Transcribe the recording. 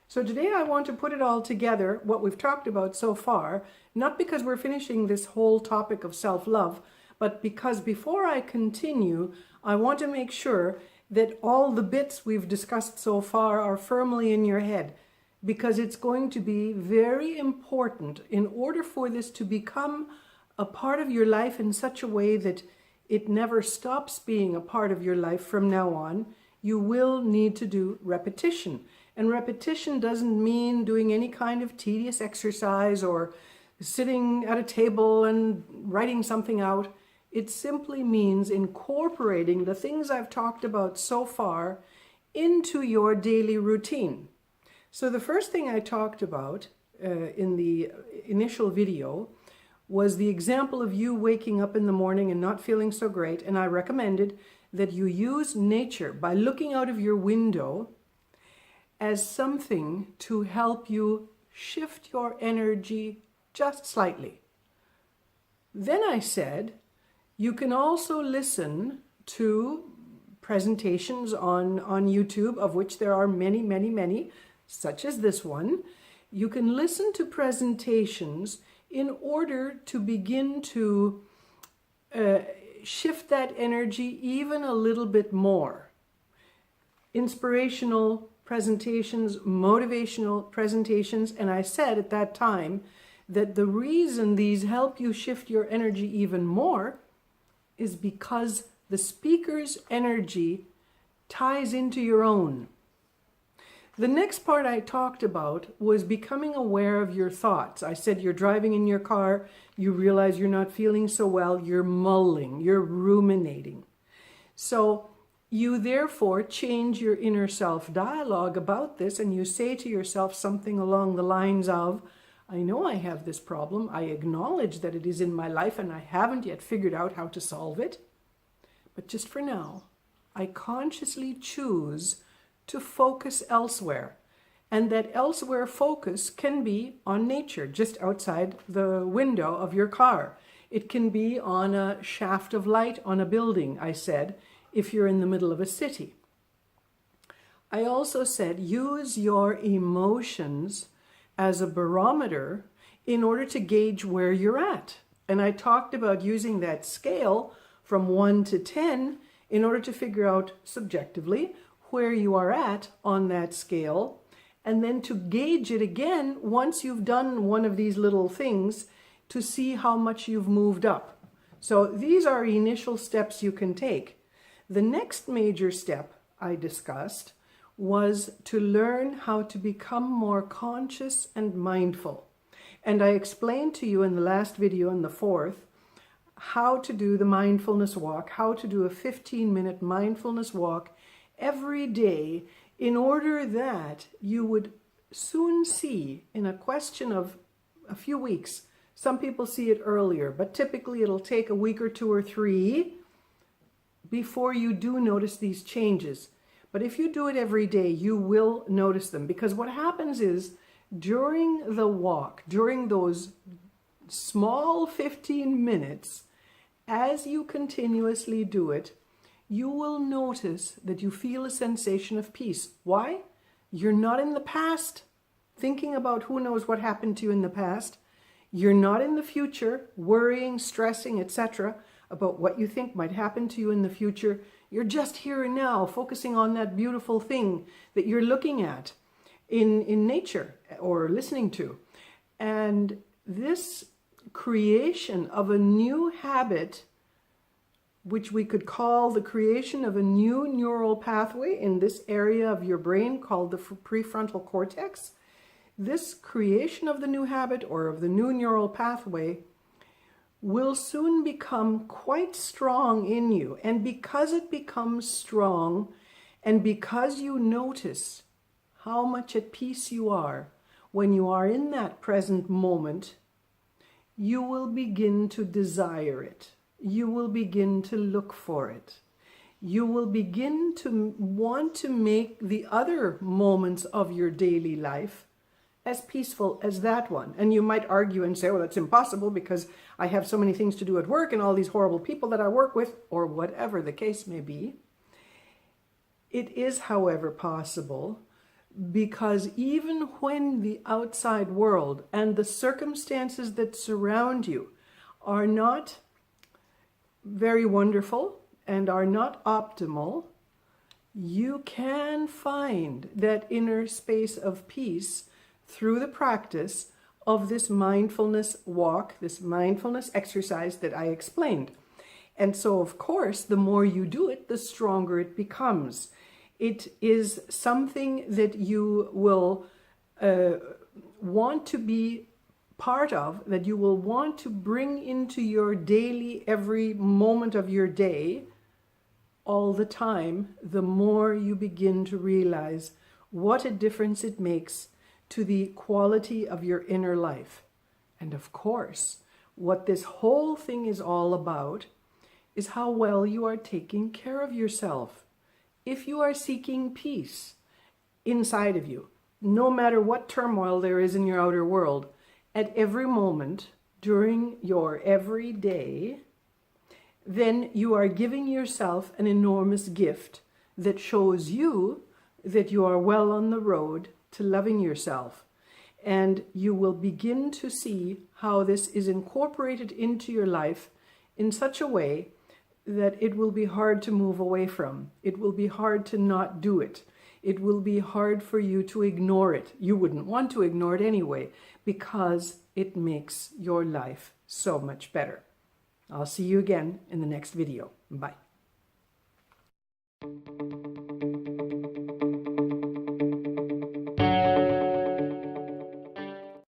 So today I want to put it all together, what we've talked about so far, not because we're finishing this whole topic of self-love, but because before I continue, I want to make sure that all the bits we've discussed so far are firmly in your head, because it's going to be very important in order for this to become a part of your life in such a way that it never stops being a part of your life from now on. You will need to do repetition. And repetition doesn't mean doing any kind of tedious exercise or sitting at a table and writing something out. It simply means incorporating the things I've talked about so far into your daily routine. So the first thing I talked about in the initial video was the example of you waking up in the morning and not feeling so great. And I recommended that you use nature by looking out of your window as something to help you shift your energy just slightly. Then I said, you can also listen to presentations on YouTube, of which there are many, many, many, such as this one. You can listen to presentations in order to begin to shift that energy even a little bit more. Inspirational presentations, motivational presentations, and I said at that time that the reason these help you shift your energy even more is because the speaker's energy ties into your own. The next part I talked about was becoming aware of your thoughts. I said you're driving in your car, you realize you're not feeling so well, you're mulling, you're ruminating. So you therefore change your inner self dialogue about this, and you say to yourself something along the lines of, I know I have this problem, I acknowledge that it is in my life and I haven't yet figured out how to solve it, but just for now, I consciously choose to focus elsewhere. And that elsewhere focus can be on nature, just outside the window of your car. It can be on a shaft of light on a building, I said, if you're in the middle of a city. I also said use your emotions as a barometer in order to gauge where you're at. And I talked about using that scale from 1 to 10 in order to figure out subjectively where you are at on that scale, and then to gauge it again once you've done one of these little things to see how much you've moved up. So these are initial steps you can take. The next major step I discussed was to learn how to become more conscious and mindful. And I explained to you in the last video, in the fourth, how to do the mindfulness walk, how to do a 15-minute mindfulness walk every day in order that you would soon see, in a question of a few weeks, some people see it earlier, but typically it'll take a week or 2 or 3 before you do notice these changes. But if you do it every day, you will notice them, because what happens is during the walk, during those small 15 minutes, as you continuously do it, you will notice that you feel a sensation of peace. Why? You're not in the past thinking about who knows what happened to you in the past. You're not in the future worrying, stressing, etc. about what you think might happen to you in the future. You're just here and now, focusing on that beautiful thing that you're looking at in nature or listening to. And this creation of a new habit, which we could call the creation of a new neural pathway in this area of your brain called the prefrontal cortex, this creation of the new habit or of the new neural pathway will soon become quite strong in you. And because it becomes strong, and because you notice how much at peace you are when you are in that present moment, you will begin to desire it. You will begin to look for it. You will begin to want to make the other moments of your daily life as peaceful as that one. And you might argue and say, well, that's impossible because I have so many things to do at work and all these horrible people that I work with, or whatever the case may be. It is, however, possible because even when the outside world and the circumstances that surround you are not very wonderful and are not optimal, you can find that inner space of peace through the practice of this mindfulness walk, this mindfulness exercise that I explained. And so, of course, the more you do it, the stronger it becomes. It is something that you will want to be part of, that you will want to bring into your daily, every moment of your day, all the time, the more you begin to realize what a difference it makes to the quality of your inner life. And of course, what this whole thing is all about is how well you are taking care of yourself. If you are seeking peace inside of you, no matter what turmoil there is in your outer world, at every moment during your everyday, then you are giving yourself an enormous gift that shows you that you are well on the road to loving yourself. And you will begin to see how this is incorporated into your life in such a way that it will be hard to move away from. It will be hard to not do it. It will be hard for you to ignore it. You wouldn't want to ignore it anyway, because it makes your life so much better. I'll see you again in the next video. Bye.